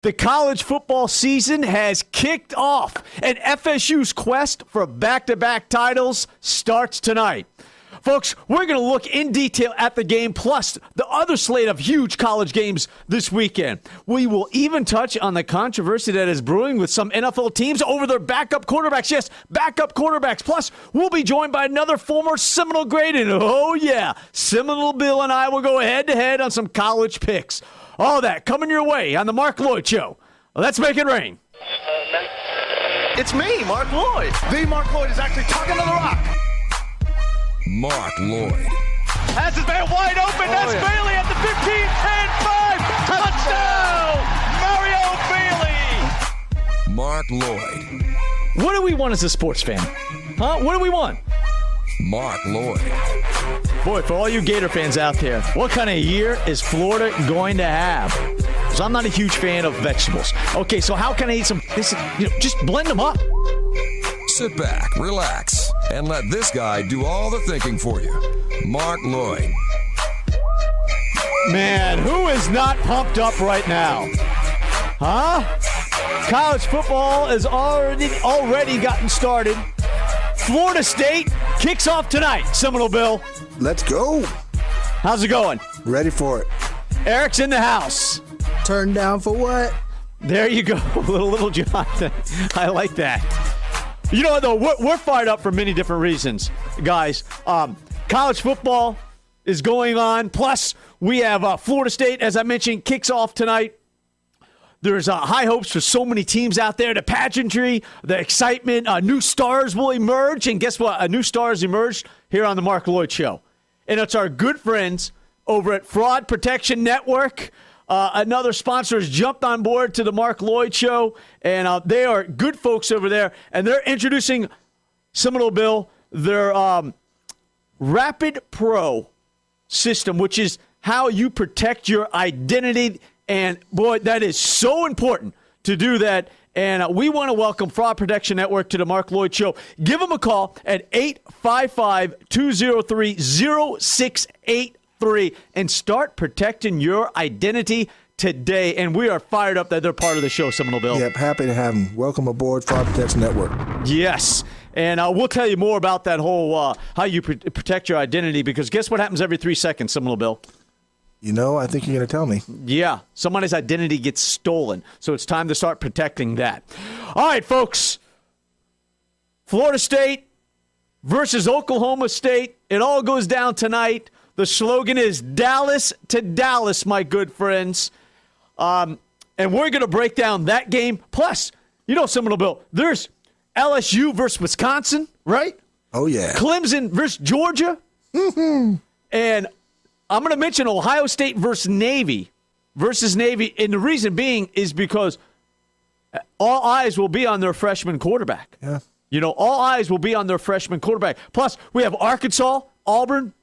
The college football season has kicked off, and FSU's quest for back-to-back titles starts tonight. Folks, we're going to look in detail at the game, plus the other slate of huge college games this weekend. We will even touch on the controversy that is brewing with some NFL teams over their backup quarterbacks. Yes, backup quarterbacks. Plus, we'll be joined by another former Seminole great, and oh yeah, Seminole Bill and I will go head-to-head on some college picks. All that coming your way on the Marc Loyd Show. Let's make it rain. It's me, Marc Loyd. The Marc Loyd is actually talking to the rock. Marc Loyd. Has his man wide open. That's Bailey at the 15, 10, 5. Touchdown, Mario Bailey. Marc Loyd. What do we want as a sports fan? Huh? What do we want? Marc Loyd. Boy, for all you Gator fans out there, what kind of year is Florida going to have? So I'm not a huge fan of vegetables. Okay, so how can I eat some? Just blend them up. Sit back, relax, and let this guy do all the thinking for you. Marc Loyd. Man, who is not pumped up right now? Huh? College football has already gotten started. Florida State kicks off tonight, Seminole Bill. Let's go. How's it going? Ready for it. Eric's in the house. Turned down for what? There you go, little Jonathan. I like that. You know, though, we're fired up for many different reasons, guys. College football is going on. Plus, we have Florida State, as I mentioned, kicks off tonight. There's high hopes for so many teams out there. The pageantry, the excitement, new stars will emerge. And guess what? A new star has emerged here on the Marc Loyd Show. And it's our good friends over at Fraud Protection Network. Another sponsor has jumped on board to the Marc Loyd Show. And they are good folks over there. And they're introducing Seminole Bill, their Rapid Pro system, which is how you protect your identity. And, boy, that is so important to do that. And we want to welcome Fraud Protection Network to the Marc Loyd Show. Give them a call at 855-203-0683 and start protecting your identity today. And we are fired up that they're part of the show, Seminole Bill. Yep, happy to have them. Welcome aboard Fraud Protection Network. Yes. And we'll tell you more about that whole how you protect your identity, because guess what happens every 3 seconds, Seminole Bill? You know, I think you're going to tell me. Yeah, somebody's identity gets stolen, so it's time to start protecting that. All right, folks. Florida State versus Oklahoma State. It all goes down tonight. The slogan is Dallas to Dallas, my good friends. And we're going to break down that game. Plus, you know, Seminole Bill, there's LSU versus Wisconsin, right? Oh, yeah. Clemson versus Georgia. And I'm going to mention Ohio State versus Navy. And the reason being is because all eyes will be on their freshman quarterback. Yeah. You know, all eyes will be on their freshman quarterback. Plus, we have Arkansas, Auburn,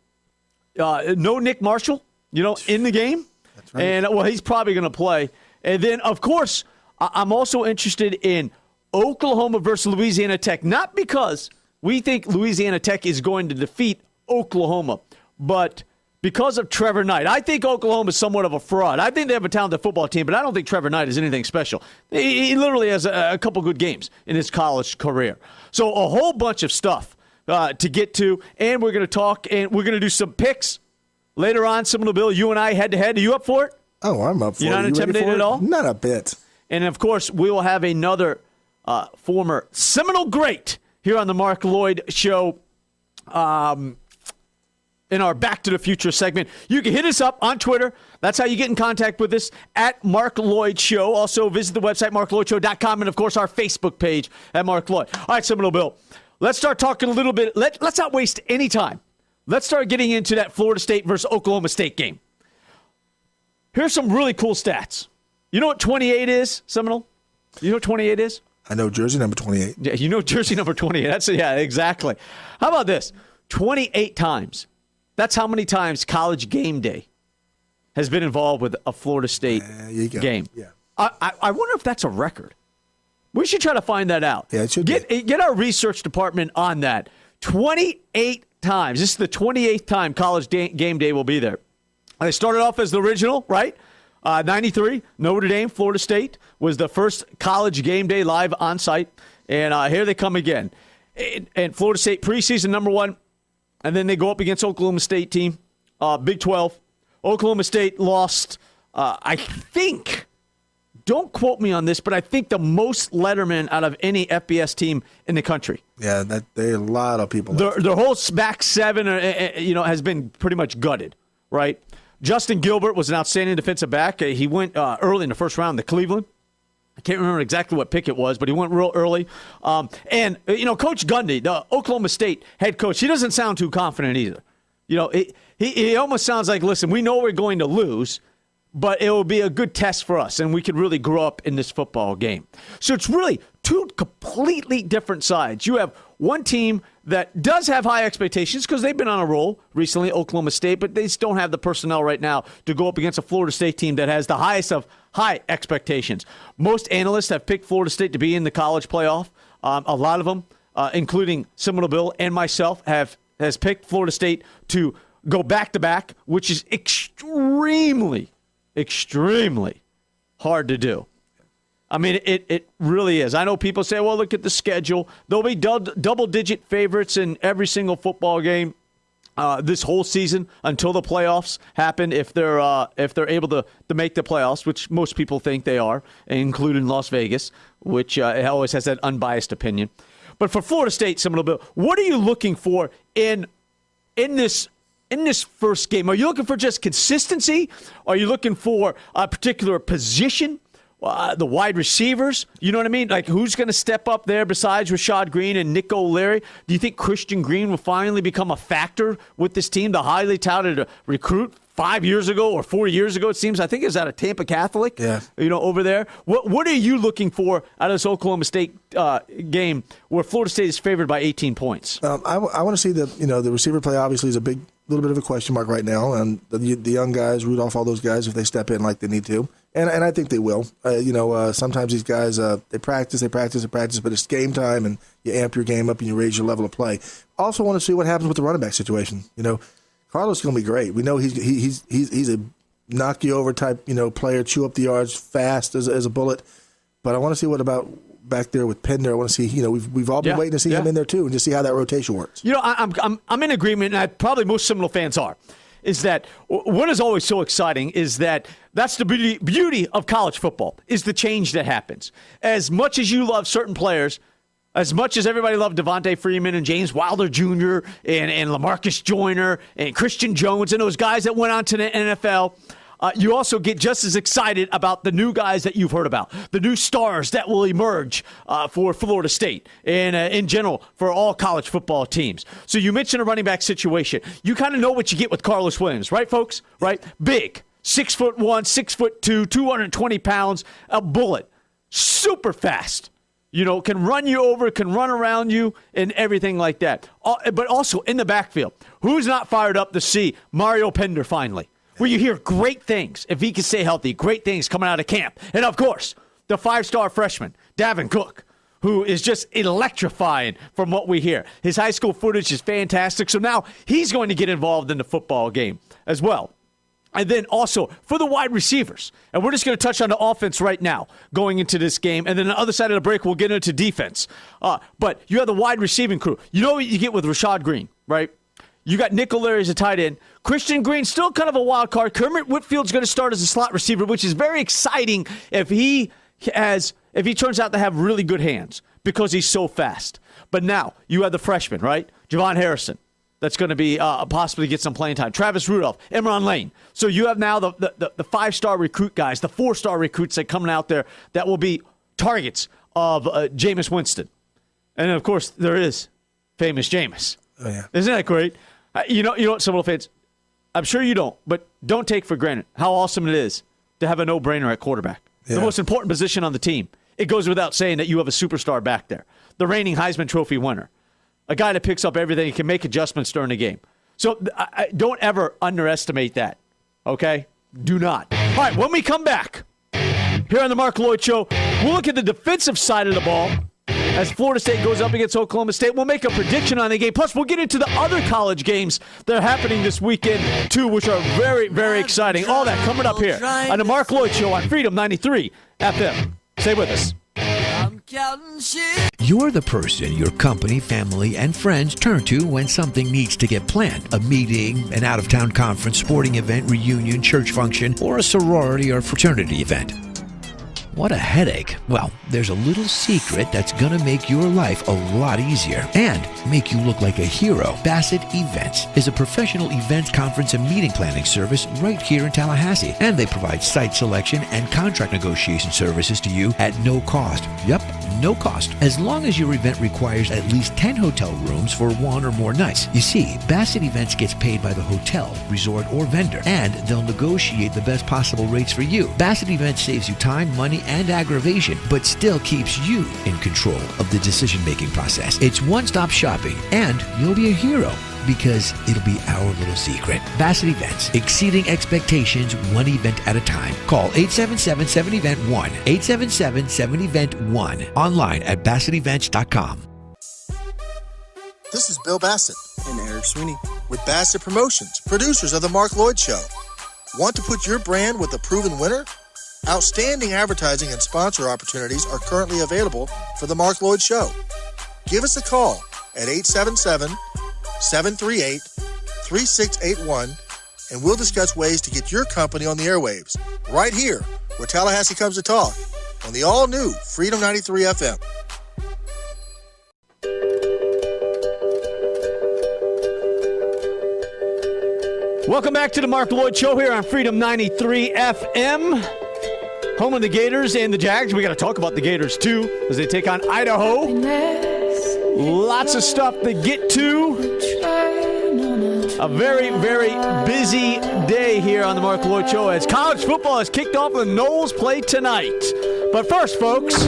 no Nick Marshall, in the game. That's right. And, well, he's probably going to play. And then, of course, I'm also interested in Oklahoma versus Louisiana Tech. Not because we think Louisiana Tech is going to defeat Oklahoma, but because of Trevor Knight. I think Oklahoma is somewhat of a fraud. I think they have a talented football team, but I don't think Trevor Knight is anything special. He literally has a couple good games in his college career. So a whole bunch of stuff to get to, and we're going to talk, and we're going to do some picks later on. Seminole Bill, you and I head-to-head. Are you up for it? Oh, I'm up for it. You're not intimidated at all? Not a bit. And, of course, we will have another former Seminole great here on the Marc Loyd Show. In our Back to the Future segment. You can hit us up on Twitter. That's how you get in contact with us, at Marc Loyd Show. Also, visit the website, marcloydshow.com, and, of course, our Facebook page at Marc Loyd. All right, Seminole Bill, let's start talking a little bit. Let's not waste any time. Let's start getting into that Florida State versus Oklahoma State game. Here's some really cool stats. You know what 28 is, Seminole? You know what 28 is? I know jersey number 28. Yeah, you know jersey number 28. Yeah, exactly. How about this? 28 times. That's how many times College Game Day has been involved with a Florida State game. Yeah. I wonder if that's a record. We should try to find that out. Yeah, it should be. Get our research department on that. 28 times. This is the 28th time College Game Day will be there. They started off as the original, right? 93, Notre Dame, Florida State was the first college game day live on site. And here they come again. And Florida State preseason number 1. And then they go up against Oklahoma State team, Big 12. Oklahoma State lost, I think, don't quote me on this, but I think the most letterman out of any FBS team in the country. Yeah, there are a lot of people. Their whole back seven, has been pretty much gutted, right? Justin Gilbert was an outstanding defensive back. He went early in the first round to Cleveland. I can't remember exactly what pick it was, but he went real early. And Coach Gundy, the Oklahoma State head coach, he doesn't sound too confident either. He almost sounds like, listen, we know we're going to lose, but it will be a good test for us, and we could really grow up in this football game. So it's really two completely different sides. You have one team that does have high expectations because they've been on a roll recently, Oklahoma State, but they just don't have the personnel right now to go up against a Florida State team that has the highest of high expectations. Most analysts have picked Florida State to be in the college playoff. A lot of them, including Seminole Bill and myself, has picked Florida State to go back-to-back, which is extremely hard to do. I mean, it really is. I know people say, well, look at the schedule. There'll be double-digit favorites in every single football game this whole season until the playoffs happen, if they're able to make the playoffs, which most people think they are, including Las Vegas, which always has that unbiased opinion. But for Florida State, what are you looking for in this first game? Are you looking for just consistency? Are you looking for a particular position? The wide receivers, you know what I mean? Like, who's going to step up there besides Rashad Green and Nick O'Leary? Do you think Christian Green will finally become a factor with this team, the highly touted recruit 5 years ago or 4 years ago, it seems? I think it was out of Tampa Catholic, over there. What are you looking for out of this Oklahoma State game where Florida State is favored by 18 points? I want to see the receiver play obviously is a little bit of a question mark right now. And the young guys, Rudolph, all those guys, if they step in like they need to. And I think they will. Sometimes these guys, they practice, but it's game time, and you amp your game up and you raise your level of play. Also want to see what happens with the running back situation. Carlos is going to be great. We know he's a knock you over type, player, chew up the yards fast as a bullet. But I want to see what about back there with Pender. I want to see, we've all been waiting to see him in there too, and just see how that rotation works. I'm in agreement, and probably most Seminole fans are. Is that what is always so exciting is that's the beauty of college football, is the change that happens. As much as you love certain players, as much as everybody loved Devontae Freeman and James Wilder Jr. and LaMarcus Joyner and Christian Jones and those guys that went on to the NFL, you also get just as excited about the new guys that you've heard about, the new stars that will emerge for Florida State and in general for all college football teams. So you mentioned a running back situation. You kind of know what you get with Carlos Williams, right, folks? Right? Big, 6'1", 6'2", 220 pounds, a bullet, super fast. Can run you over, can run around you, and everything like that. But also in the backfield, who's not fired up to see Mario Pender finally? Where you hear great things, if he can stay healthy, great things coming out of camp. And, of course, the 5-star freshman, Davin Cook, who is just electrifying from what we hear. His high school footage is fantastic, so now he's going to get involved in the football game as well. And then also for the wide receivers, and we're just going to touch on the offense right now going into this game, and then the other side of the break we'll get into defense. But you have the wide receiving crew. You know what you get with Rashad Green, right? You got Nick O'Leary as a tight end. Christian Green, still kind of a wild card. Kermit Whitfield's going to start as a slot receiver, which is very exciting if he turns out to have really good hands because he's so fast. But now you have the freshman, right? Javon Harrison. That's going to be possibly get some playing time. Travis Rudolph, Imran Lane. So you have now the 5-star recruit guys, the 4-star recruits that coming out there that will be targets of Jameis Winston. And, of course, there is famous Jameis. Oh, yeah. Isn't that great? You know what, Seminole fans, I'm sure you don't, but don't take for granted how awesome it is to have a no-brainer at quarterback. Yeah. The most important position on the team. It goes without saying that you have a superstar back there. The reigning Heisman Trophy winner. A guy that picks up everything and can make adjustments during the game. So don't ever underestimate that, okay? Do not. All right, when we come back here on the Marc Loyd Show, we'll look at the defensive side of the ball as Florida State goes up against Oklahoma State. We'll make a prediction on the game. Plus, we'll get into the other college games that are happening this weekend, too, which are very, very exciting. All that coming up here on the Marc Loyd Show on Freedom 93 FM. Stay with us. You're the person your company, family, and friends turn to when something needs to get planned. A meeting, an out-of-town conference, sporting event, reunion, church function, or a sorority or fraternity event. What a headache. Well, there's a little secret that's gonna make your life a lot easier and make you look like a hero. Bassett Events is a professional events, conference, and meeting planning service right here in Tallahassee. And they provide site selection and contract negotiation services to you at no cost. Yep, no cost. As long as your event requires at least 10 hotel rooms for one or more nights. You see, Bassett Events gets paid by the hotel, resort, or vendor, and they'll negotiate the best possible rates for you. Bassett Events saves you time, money, and aggravation, but still keeps you in control of the decision-making process. It's one-stop shopping, and you'll be a hero because it'll be our little secret. Bassett Events, exceeding expectations one event at a time. Call 877-7-EVENT-1, 877-7-EVENT-1, online at BassettEvents.com. This is Bill Bassett and Eric Sweeney with Bassett Promotions, producers of The Marc Loyd Show. Want to put your brand with a proven winner? Outstanding advertising and sponsor opportunities are currently available for The Marc Loyd Show. Give us a call at 877-738-3681, and we'll discuss ways to get your company on the airwaves, right here, where Tallahassee comes to talk, on the all-new Freedom 93 FM. Welcome back to the Marc Loyd Show here on Freedom 93 FM. Home of the Gators and the Jags. We got to talk about the Gators, too, as they take on Idaho. Lots of stuff to get to. A very, very busy day here on the Marc Loyd Show as college football has kicked off and the Noles play tonight. But first, folks,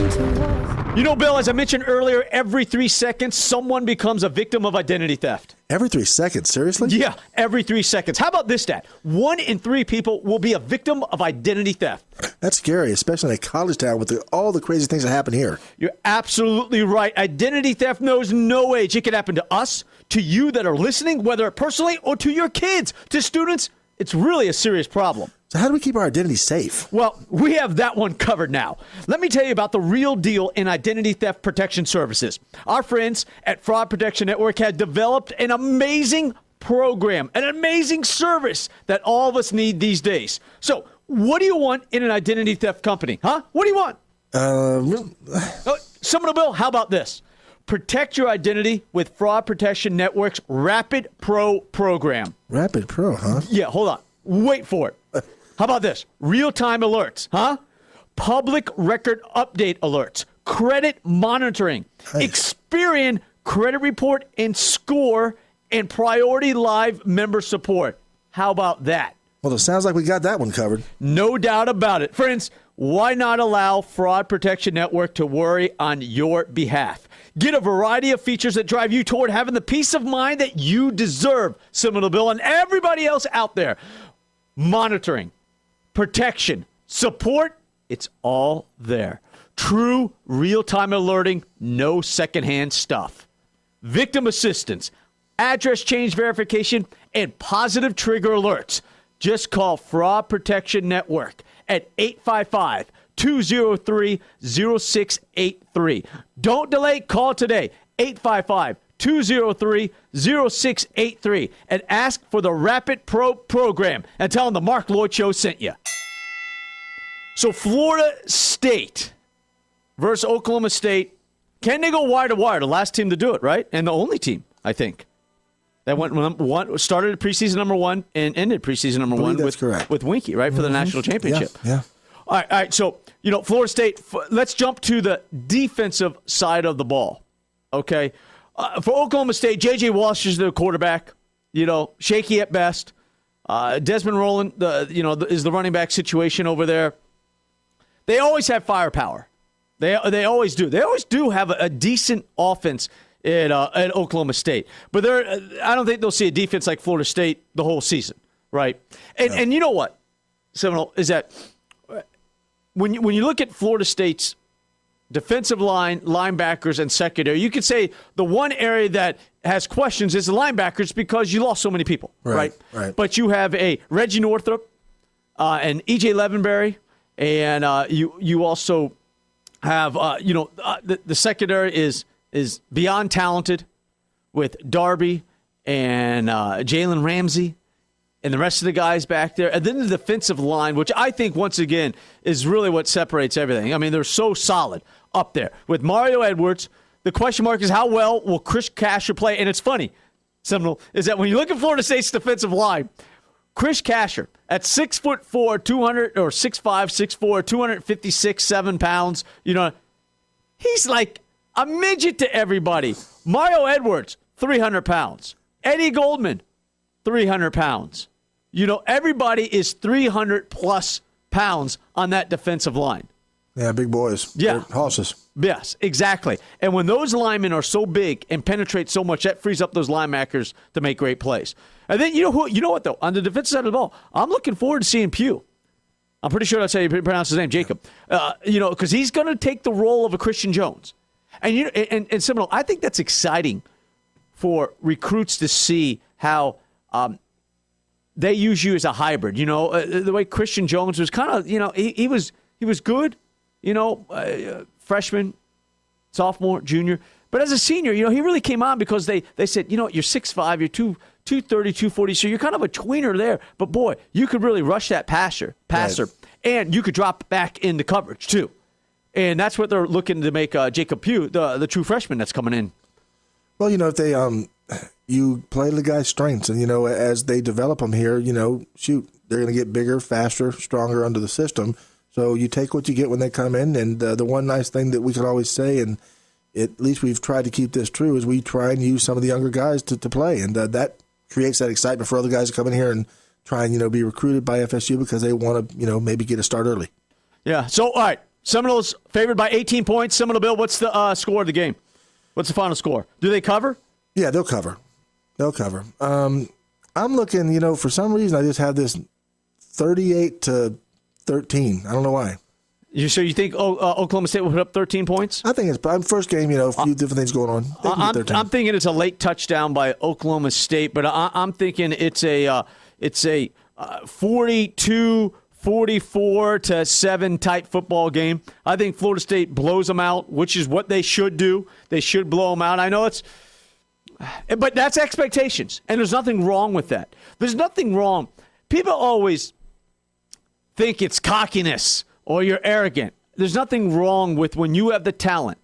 you know, Bill, as I mentioned earlier, every 3 seconds, someone becomes a victim of identity theft. Every 3 seconds? Seriously? Yeah, every 3 seconds. How about this stat? 1 in 3 people will be a victim of identity theft. That's scary, especially in a college town with all the crazy things that happen here. You're absolutely right. Identity theft knows no age. It can happen to us, to you that are listening, whether personally or to your kids, to students. It's really a serious problem. So how do we keep our identity safe? Well, we have that one covered now. Let me tell you about the real deal in identity theft protection services. Our friends at Fraud Protection Network have developed an amazing program, an amazing service that all of us need these days. So what do you want in an identity theft company? Huh? What do you want? Someone Bill, how about this? Protect your identity with Fraud Protection Network's Rapid Pro program. Rapid Pro, huh? Yeah, hold on. Wait for it. How about this? Real-time alerts, huh? Public record update alerts, credit monitoring, Experian credit report and score, and priority live member support. How about that? Well, it sounds like we got that one covered. No doubt about it. Friends, why not allow Fraud Protection Network to worry on your behalf? Get a variety of features that drive you toward having the peace of mind that you deserve, Seminole Bill, and everybody else out there. Monitoring, protection, support, it's all there. True real-time alerting, no secondhand stuff. Victim assistance, address change verification, and positive trigger alerts. Just call Fraud Protection Network at 855-203-0683. Don't delay, call today, 855-203-0683, and ask for the Rapid Pro program and tell them the Marc Loyd Show sent you. So Florida State versus Oklahoma State, can they go wire to wire? The last team to do it, right? And the only team, I think. That started at preseason number 1 and ended preseason number 1 with Winky, right, for the national championship. Yeah. All right. So, Florida State, let's jump to the defensive side of the ball, okay? For Oklahoma State, J.J. Walsh is the quarterback, shaky at best. Desmond Rowland, is the running back situation over there. They always have firepower. They always do. They always do have a decent offense at Oklahoma State. But I don't think they'll see a defense like Florida State the whole season, right? And you know what, Seminole, is that when you look at Florida State's defensive line, linebackers, and secondary. You could say the one area that has questions is the linebackers because you lost so many people, right? But you have a Reggie Northrup, and E.J. Levenberry, and you also have the secondary is beyond talented with Darby and Jalen Ramsey and the rest of the guys back there. And then the defensive line, which I think, once again, is really what separates everything. I mean, they're so solid up there. With Mario Edwards, the question mark is how well will Chris Casher play? And it's funny, Seminole, is that when you look at Florida State's defensive line, Chris Casher at 6'4", 200 or 6'5", 6'4", 256 pounds, he's like a midget to everybody. Mario Edwards, 300 pounds. Eddie Goldman, 300 pounds. Everybody is 300 plus pounds on that defensive line. Yeah, big boys. Yeah. They're horses. Yes, exactly. And when those linemen are so big and penetrate so much, that frees up those linebackers to make great plays. And then, you know what, though? On the defensive side of the ball, I'm looking forward to seeing Pugh. I'm pretty sure that's how you pronounce his name, Jacob. Because he's going to take the role of a Christian Jones. And Seminole, I think that's exciting for recruits to see how they use you as a hybrid. The way Christian Jones was kind of, he was good, freshman, sophomore, junior. But as a senior, he really came on because they said, you're 6'5", you're 230, 240, so you're kind of a tweener there. But, boy, you could really rush that passer, right. And you could drop back into coverage, too. And that's what they're looking to make Jacob Pugh, the true freshman that's coming in. Well, if they you play the guy's strengths, and, as they develop them here, they're going to get bigger, faster, stronger under the system. So you take what you get when they come in, and the one nice thing that we can always say, and at least we've tried to keep this true, is we try and use some of the younger guys to play, and that creates that excitement for other guys to come in here and try and, be recruited by FSU because they want to, maybe get a start early. Yeah. So, all right, Seminoles favored by 18 points. Seminole Bill, what's the score of the game? What's the final score? Do they cover? Yeah, they'll cover. I'm looking, for some reason I just have this 38-13. I don't know why. So you think Oklahoma State will put up 13 points? I think it's first game, a few different things going on. I'm thinking it's a late touchdown by Oklahoma State, but I'm thinking it's a 42-44-7 type football game. I think Florida State blows them out, which is what they should do. They should blow them out. I know but that's expectations, and there's nothing wrong with that. There's nothing wrong. People always think it's cockiness or you're arrogant. There's nothing wrong with when you have the talent,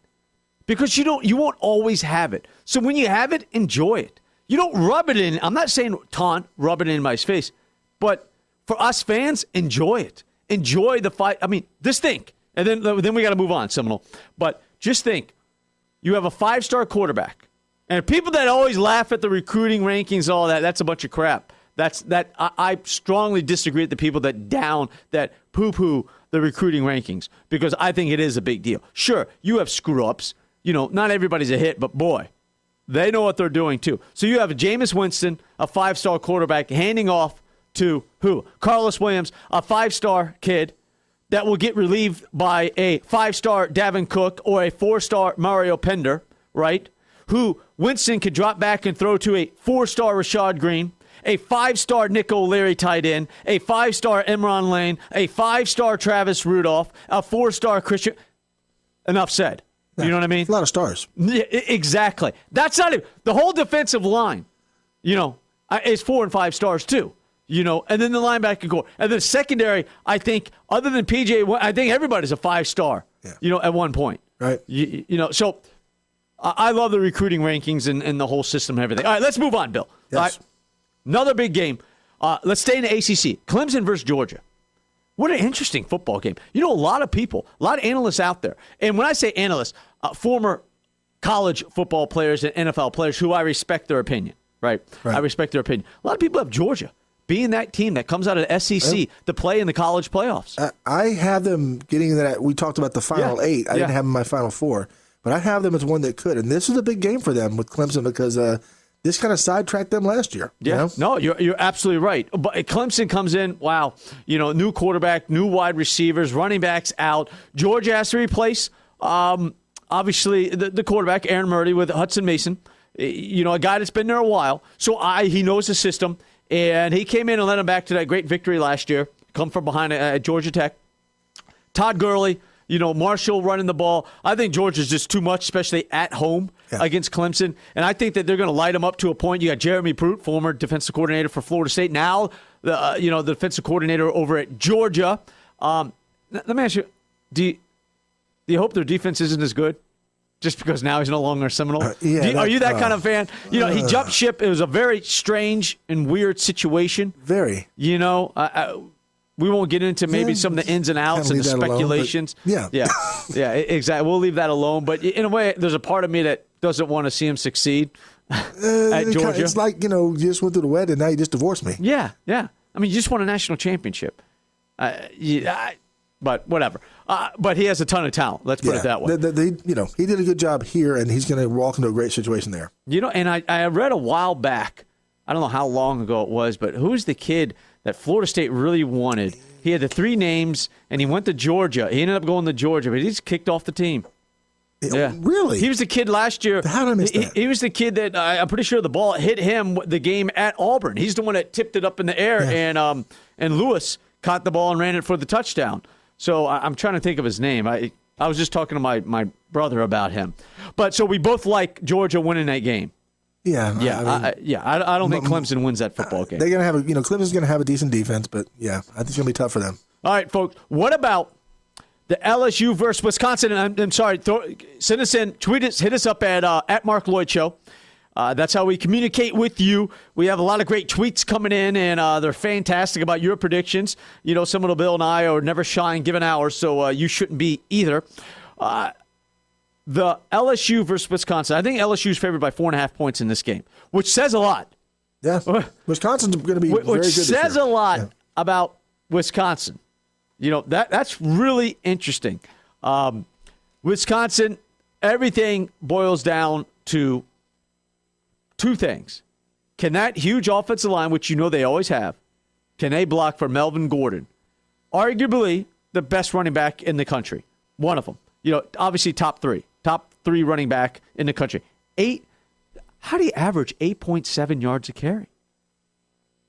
because you won't always have it. So when you have it, enjoy it. You don't rub it in. I'm not saying rub it in my face, but for us fans, enjoy it. Enjoy the fight. I mean, just think, and then we got to move on, Seminole. But just think, you have a 5-star quarterback, and people that always laugh at the recruiting rankings, all that's a bunch of crap. I strongly disagree with the people that poo-poo the recruiting rankings, because I think it is a big deal. Sure, you have screw-ups. Not everybody's a hit, but boy, they know what they're doing too. So you have Jameis Winston, a 5-star quarterback, handing off to who? Carlos Williams, a 5-star kid that will get relieved by a 5-star Davin Cook or a 4-star Mario Pender, right? Who Winston could drop back and throw to a 4-star Rashad Green, a 5-star Nick O'Leary tight end, a 5-star Emron Lane, a 5-star Travis Rudolph, a 4-star Christian. Enough said. You know what I mean? A lot of stars. Yeah, exactly. That's not it. The whole defensive line, is 4 and 5 stars too. And then the linebacker core. And then secondary, I think, other than PJ, I think everybody's a 5-star, at one point. Right. So I love the recruiting rankings and the whole system and everything. All right, let's move on, Bill. Yes. All right. Another big game. Let's stay in the ACC. Clemson versus Georgia. What an interesting football game. A lot of people, a lot of analysts out there. And when I say analysts, former college football players and NFL players who I respect their opinion, right? I respect their opinion. A lot of people have Georgia being that team that comes out of the SEC to play in the college playoffs. I have them getting that. We talked about the final 8. I didn't have them in my final 4. But I have them as one that could. And this is a big game for them with Clemson because this kind of sidetracked them last year. Yeah, no, you're absolutely right. But Clemson comes in, wow, new quarterback, new wide receivers, running backs out. Georgia has to replace Obviously, the quarterback, Aaron Murray, with Hudson Mason, a guy that's been there a while. So he knows the system, and he came in and led him back to that great victory last year, come from behind at Georgia Tech. Todd Gurley, Marshall running the ball. I think Georgia's just too much, especially at home against Clemson. And I think that they're going to light them up to a point. You got Jeremy Pruitt, former defensive coordinator for Florida State, now the defensive coordinator over at Georgia. Let me ask you, do you hope their defense isn't as good? Just because now he's no longer a Seminole? Are you that kind of fan? He jumped ship. It was a very strange and weird situation. Very. We won't get into maybe some of the ins and outs and the speculations. Alone, yeah, exactly. We'll leave that alone. But in a way, there's a part of me that doesn't want to see him succeed at Georgia. It's like, you just went through the wedding, now you just divorced me. Yeah. I mean, you just won a national championship. But whatever. But he has a ton of talent. Let's put it that way. He did a good job here, and he's going to walk into a great situation there. And I read a while back, I don't know how long ago it was, but who's the kid that Florida State really wanted? He had the 3 names, and he went to Georgia. He ended up going to Georgia, but he just kicked off the team. Yeah. Really? He was the kid last year. How did I miss that? He was the kid that I'm pretty sure the ball hit him the game at Auburn. He's the one that tipped it up in the air, and Lewis caught the ball and ran it for the touchdown. So I'm trying to think of his name. I was just talking to my brother about him. But so we both like Georgia winning that game. Yeah. I don't think Clemson wins that football game. They're going to have Clemson's going to have a decent defense, but I think it's going to be tough for them. All right, folks. What about the LSU versus Wisconsin? And I'm sorry. Send us in. Tweet us. Hit us up at Marc Loyd Show. That's how we communicate with you. We have a lot of great tweets coming in, and they're fantastic about your predictions. Some of Bill and I are never shy in giving ours, so you shouldn't be either. The LSU versus Wisconsin. I think LSU's favored by 4.5 points in this game, which says a lot. Yeah, Wisconsin's going to be very good Which this says year. a lot about Wisconsin. That's really interesting. Wisconsin, everything boils down to 2 things. Can that huge offensive line, which they always have, can they block for Melvin Gordon? Arguably the best running back in the country. One of them. Obviously top 3 running back in the country. How do you average 8.7 yards a carry?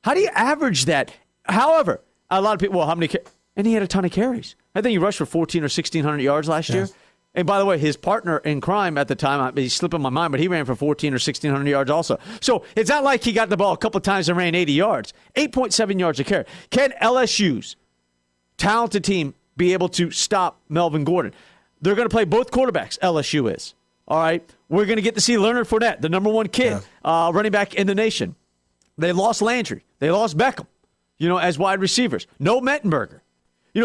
How do you average that? However, a lot of people, how many? And he had a ton of carries. I think he rushed for 1,400 or 1,600 yards last year. And by the way, his partner in crime at the time, he's slipping my mind, but he ran for 1,400 or 1,600 yards also. So it's not like he got the ball a couple of times and ran 80 yards. 8.7 yards a carry. Can LSU's talented team be able to stop Melvin Gordon? They're going to play both quarterbacks, LSU is. All right? We're going to get to see Leonard Fournette, the number 1 kid, running back in the nation. They lost Landry. They lost Beckham, as wide receivers. No Mettenberger.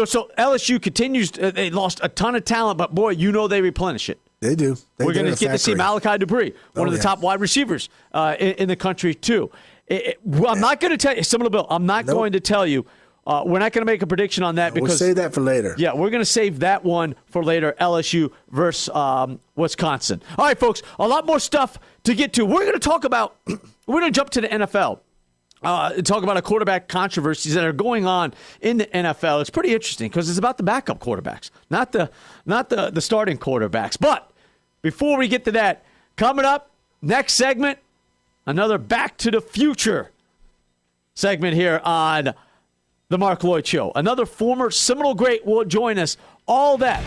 So LSU continues. They lost a ton of talent, but, boy, they replenish it. They do. We're going to get to see Malachi Dupree, one of the top wide receivers in the country, too. I'm not going to tell you, similar Bill, I'm not going to tell you. We're not going to make a prediction on that because we'll save that for later. Yeah, we're going to save that one for later. LSU versus Wisconsin. All right, folks, a lot more stuff to get to. We're going to talk about. We're going to jump to the NFL. Talk about a quarterback controversies that are going on in the NFL. It's pretty interesting because it's about the backup quarterbacks, not the starting quarterbacks. But before we get to that, coming up next segment, another Back to the Future segment here on The Marc Loyd Show. Another former Seminole great will join us. All that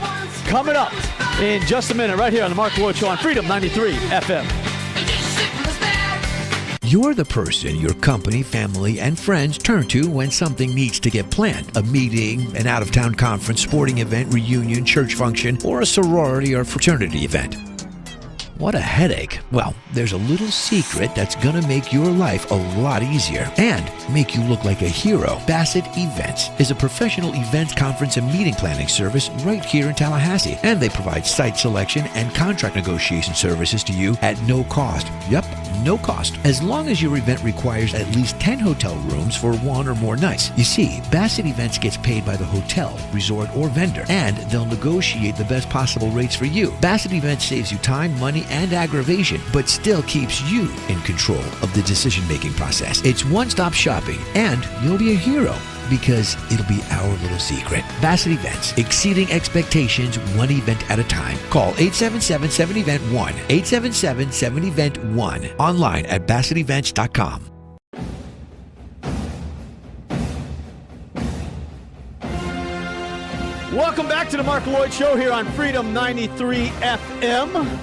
coming up in just a minute right here on The Marc Loyd Show on Freedom 93 FM. You're the person your company, family, and friends turn to when something needs to get planned. A meeting, an out-of-town conference, sporting event, reunion, church function, or a sorority or fraternity event. What a headache. Well, there's a little secret that's gonna make your life a lot easier and make you look like a hero. Bassett Events is a professional events, conference, and meeting planning service right here in Tallahassee. And they provide site selection and contract negotiation services to you at no cost. Yep, no cost. As long as your event requires at least 10 hotel rooms for 1 or more nights. You see, Bassett Events gets paid by the hotel, resort, or vendor, and they'll negotiate the best possible rates for you. Bassett Events saves you time, money, and aggravation, but still keeps you in control of the decision-making process. It's one-stop shopping, and you'll be a hero. because it'll be our little secret. Bassett Events, exceeding expectations one event at a time. Call 877-7-EVENT-1, 877-7-EVENT-1, online at BassettEvents.com. Welcome back to the Marc Loyd Show here on Freedom 93 FM.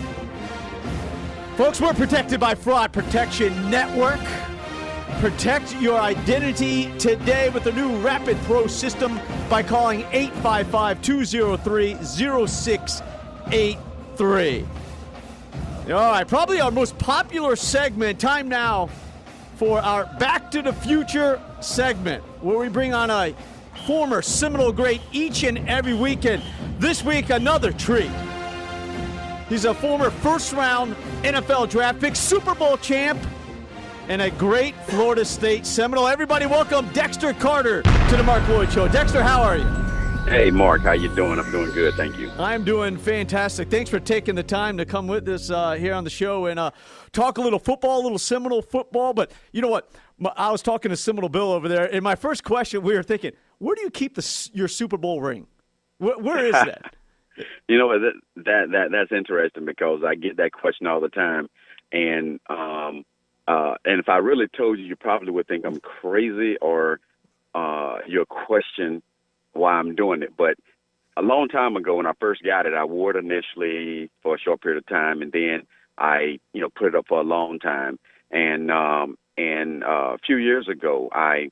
Folks, we're protected by Fraud Protection Network. Protect your identity today with the new Rapid Pro system by calling 855-203-0683. All right, probably our most popular segment. Time now for our Back to the Future segment, where we bring on a former Seminole great each and every weekend. This week, another treat. He's a former first-round NFL draft pick, Super Bowl champ, and a great Florida State Seminole. Everybody welcome Dexter Carter to the Marc Loyd Show. Dexter, how are you? Hey, Mark, how you doing? I'm doing good, thank you. I'm doing fantastic. Thanks for taking the time to come with us here on the show and talk a little football, a little Seminole football. But you know what? I was talking to Seminole Bill over there, and my first question, we were thinking, where do you keep your Super Bowl ring? Where is that? You know, that's interesting because I get that question all the time. And if I really told you, you probably would think I'm crazy or you'll question why I'm doing it. But a long time ago when I first got it, I wore it initially for a short period of time, and then I, put it up for a long time. And a few years ago, I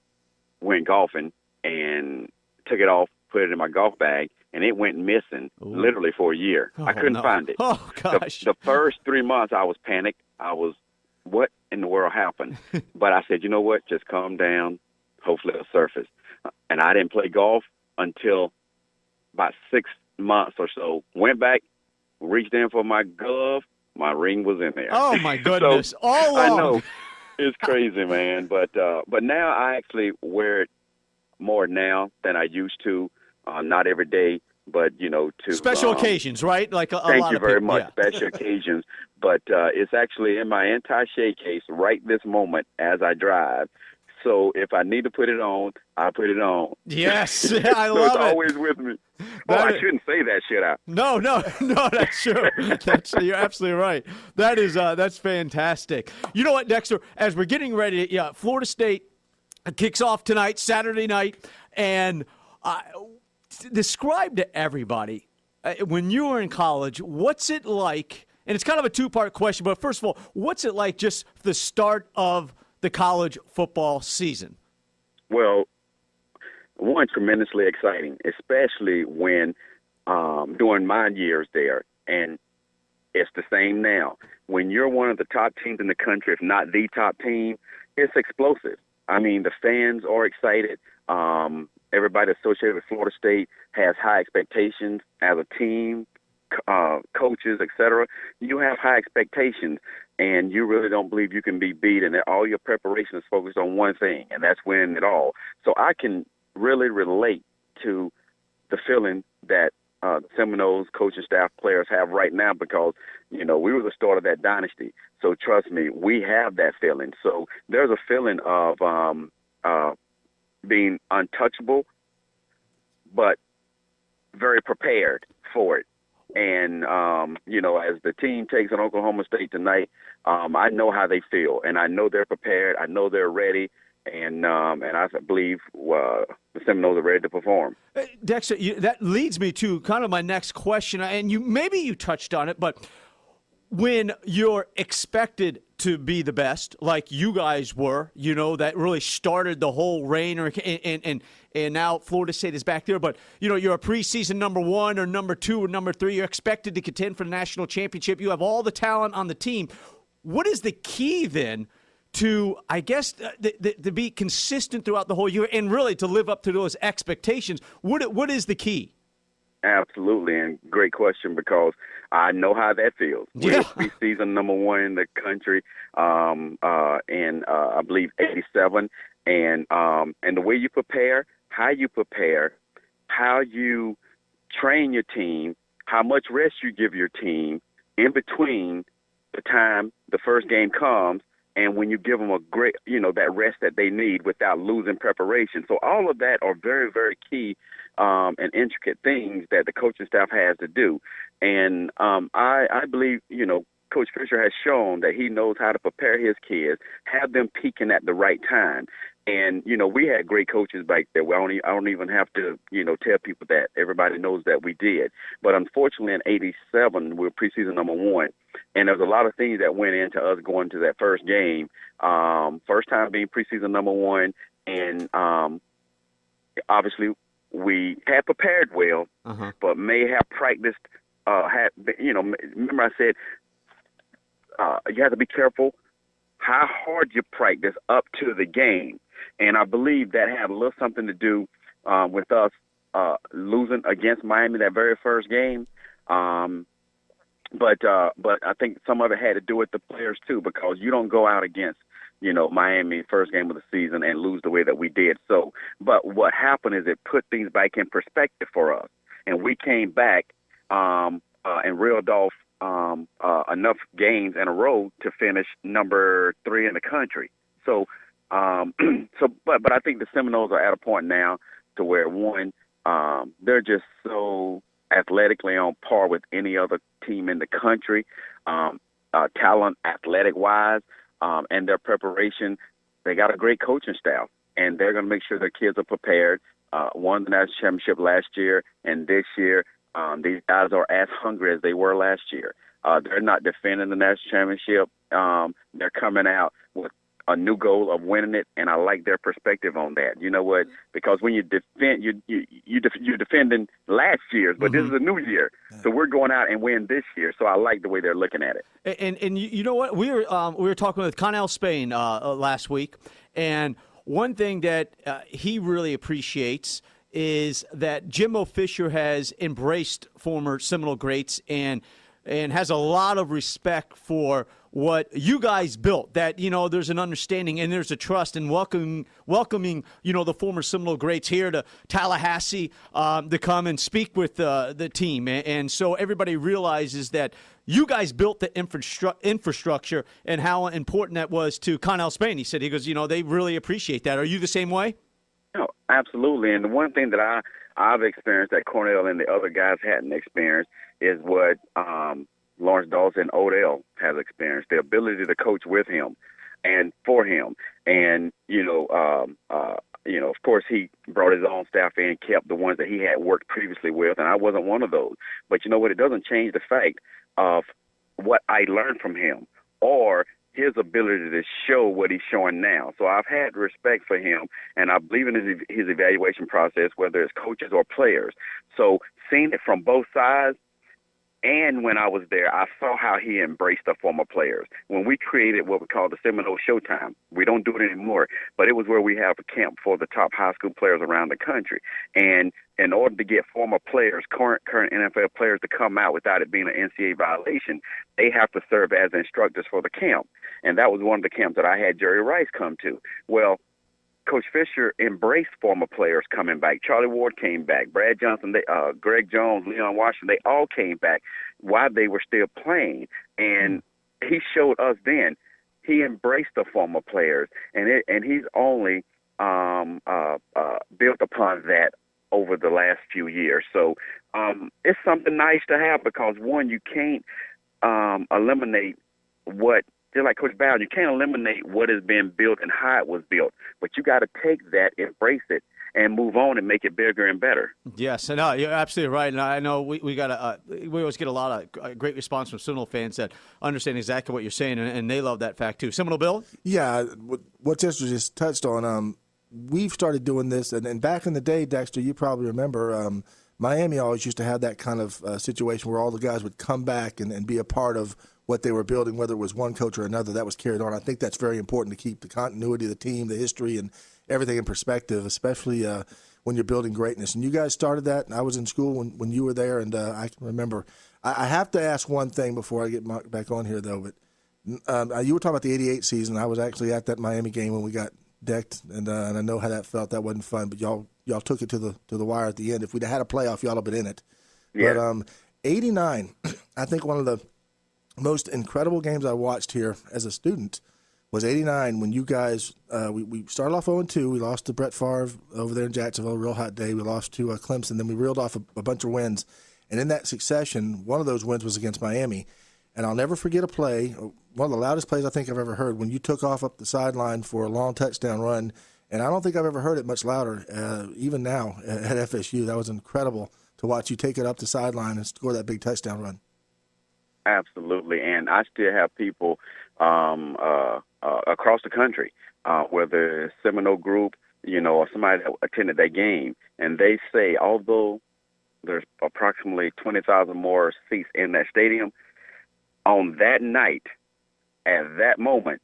went golfing and took it off, put it in my golf bag, and it went missing literally for a year. I couldn't find it. Oh, gosh. The first 3 months, I was panicked. I was, what in the world happened? But I said, you know what? Just calm down. Hopefully it'll surface. And I didn't play golf until about 6 months or so. Went back, reached in for my glove. My ring was in there. Oh, my goodness. So, all I along. know. It's crazy, man. But now I actually wear it more now than I used to. Not every day, but, to special occasions, right? Like a lot of Thank you very people. much. Yeah. Special occasions. But it's actually in my anti-shade case right this moment as I drive. So if I need to put it on, I put it on. Yes, I so love it's it. always with me. I shouldn't say that, should I? No, that's true. You're absolutely right. That's fantastic. You know what, Dexter? As we're getting ready, Florida State kicks off tonight, Saturday night, and describe to everybody when you were in college, what's it like? And it's kind of a two-part question, but first of all, what's it like just the start of the college football season? Well, one, tremendously exciting, especially when during my years there, and it's the same now. When you're one of the top teams in the country, if not the top team, it's explosive. I mean, the fans are excited. Everybody associated with Florida State has high expectations as a team, coaches, etc. You have high expectations, and you really don't believe you can be beat, and all your preparation is focused on one thing, and that's winning it all. So I can really relate to the feeling that the Seminoles coaching staff players have right now because, we were the start of that dynasty. So trust me, we have that feeling. So there's a feeling of being untouchable, but very prepared for it. And, as the team takes on Oklahoma State tonight, I know how they feel, and I know they're prepared. I know they're ready, and I believe the Seminoles are ready to perform. Dexter, that leads me to kind of my next question, and maybe you touched on it, but when you're expected to be the best, like you guys were, that really started the whole reign, and now Florida State is back there. But, you're a preseason number 1 or number 2 or number 3. You're expected to contend for the national championship. You have all the talent on the team. What is the key then to, I guess, to be consistent throughout the whole year and really to live up to those expectations? What is the key? Absolutely, and great question because I know how that feels. Yeah. We're preseason number 1 in the country, and I believe 87, and the way you prepare, how you train your team, how much rest you give your team in between the time the first game comes and when you give them a great, that rest that they need without losing preparation. So all of that are very, very key and intricate things that the coaching staff has to do. And I believe, Coach Fisher has shown that he knows how to prepare his kids, have them peaking at the right time. And, we had great coaches back there. I don't even have to, tell people that. Everybody knows that we did. But unfortunately, in '87, we were preseason number 1. And there was a lot of things that went into us going to that first game. First time being preseason number 1. And obviously, we had prepared well, but may have practiced. Remember I said you have to be careful how hard you practice up to the game. And I believe that had a little something to do with us losing against Miami that very first game. But I think some of it had to do with the players too, because you don't go out against, Miami first game of the season and lose the way that we did. So, but what happened is it put things back in perspective for us. And we came back and reeled off enough games in a row to finish number 3 in the country. So, but I think the Seminoles are at a point now to where, one, they're just so athletically on par with any other team in the country, talent, athletic-wise, and their preparation. They got a great coaching staff, and they're going to make sure their kids are prepared. Won the national championship last year, and this year these guys are as hungry as they were last year. They're not defending the national championship. They're coming out with a new goal of winning it, and I like their perspective on that. You know what? Because when you defend, you're defending last year's, but this is a new year, so we're going out and win this year. So I like the way they're looking at it. And you know what? We were talking with Connell Spain last week, and one thing that he really appreciates is that Jimbo Fisher has embraced former Seminole greats and has a lot of respect for what you guys built, that, there's an understanding and there's a trust in welcoming, the former Seminole greats here to Tallahassee to come and speak with the team. And so everybody realizes that you guys built the infrastructure and how important that was to Connell Spain. He said, they really appreciate that. Are you the same way? No, absolutely. And the one thing that I've experienced that Cornell and the other guys hadn't experienced is what Lawrence Dawson and Odell has experienced, the ability to coach with him and for him. And, of course, he brought his own staff in, kept the ones that he had worked previously with, and I wasn't one of those. But you know what? It doesn't change the fact of what I learned from him or his ability to show what he's showing now. So I've had respect for him, and I believe in his evaluation process, whether it's coaches or players. So seeing it from both sides, and when I was there, I saw how he embraced the former players. When we created what we call the Seminole Showtime, we don't do it anymore, but it was where we have a camp for the top high school players around the country. And in order to get former players, current NFL players, to come out without it being an NCAA violation, they have to serve as instructors for the camp. And that was one of the camps that I had Jerry Rice come to. Well, Coach Fisher embraced former players coming back. Charlie Ward came back. Brad Johnson, Greg Jones, Leon Washington, they all came back while they were still playing. And he showed us then he embraced the former players, and he's only built upon that over the last few years. So it's something nice to have because, one, you can't eliminate what – just like Coach Bowden, you can't eliminate what has been built and how it was built, but you got to take that, embrace it, and move on and make it bigger and better. Yes, and you're absolutely right. And I know we always get a lot of great response from Seminole fans that understand exactly what you're saying, and they love that fact too. Seminole Bill? Yeah, what Dexter just touched on, we've started doing this, and back in the day, Dexter, you probably remember, Miami always used to have that kind of situation where all the guys would come back and be a part of what they were building, whether it was one coach or another, that was carried on. I think that's very important to keep the continuity of the team, the history, and everything in perspective, especially when you're building greatness. And you guys started that, and I was in school when you were there, and I can remember. I have to ask one thing before I get Mark back on here, though. But you were talking about the '88 season. I was actually at that Miami game when we got decked, and I know how that felt. That wasn't fun, but y'all took it to the wire at the end. If we'd had a playoff, y'all have been in it. Yeah. But '89, I think one of the most incredible games I watched here as a student was 89 when you guys we started off 0-2. We lost to Brett Favre over there in Jacksonville, real hot day. We lost to Clemson. Then we reeled off a bunch of wins. And in that succession, one of those wins was against Miami. And I'll never forget a play, one of the loudest plays I think I've ever heard, when you took off up the sideline for a long touchdown run. And I don't think I've ever heard it much louder, even now at FSU. That was incredible to watch you take it up the sideline and score that big touchdown run. Absolutely. And I still have people across the country, whether it's Seminole Group, or somebody that attended that game, and they say, although there's approximately 20,000 more seats in that stadium, on that night, at that moment,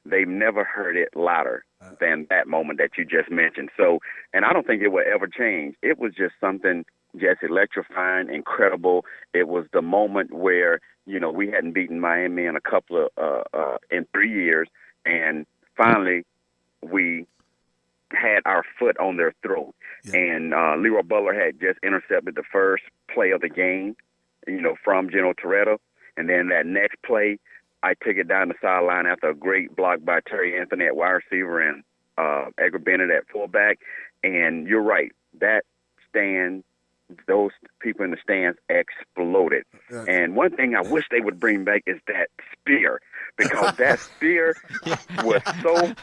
they've never heard it louder than that moment that you just mentioned. So, and I don't think it will ever change. It was just something just electrifying, incredible. It was the moment where, we hadn't beaten Miami in in 3 years, and finally we had our foot on their throat. Yeah. And Leroy Butler had just intercepted the first play of the game, from Geno Toretto. And then that next play, I took it down the sideline after a great block by Terry Anthony at wide receiver and Edgar Bennett at fullback. And you're right, that stand, those people in the stands exploded. Yeah. And one thing I wish they would bring back is that spear, because that spear was so.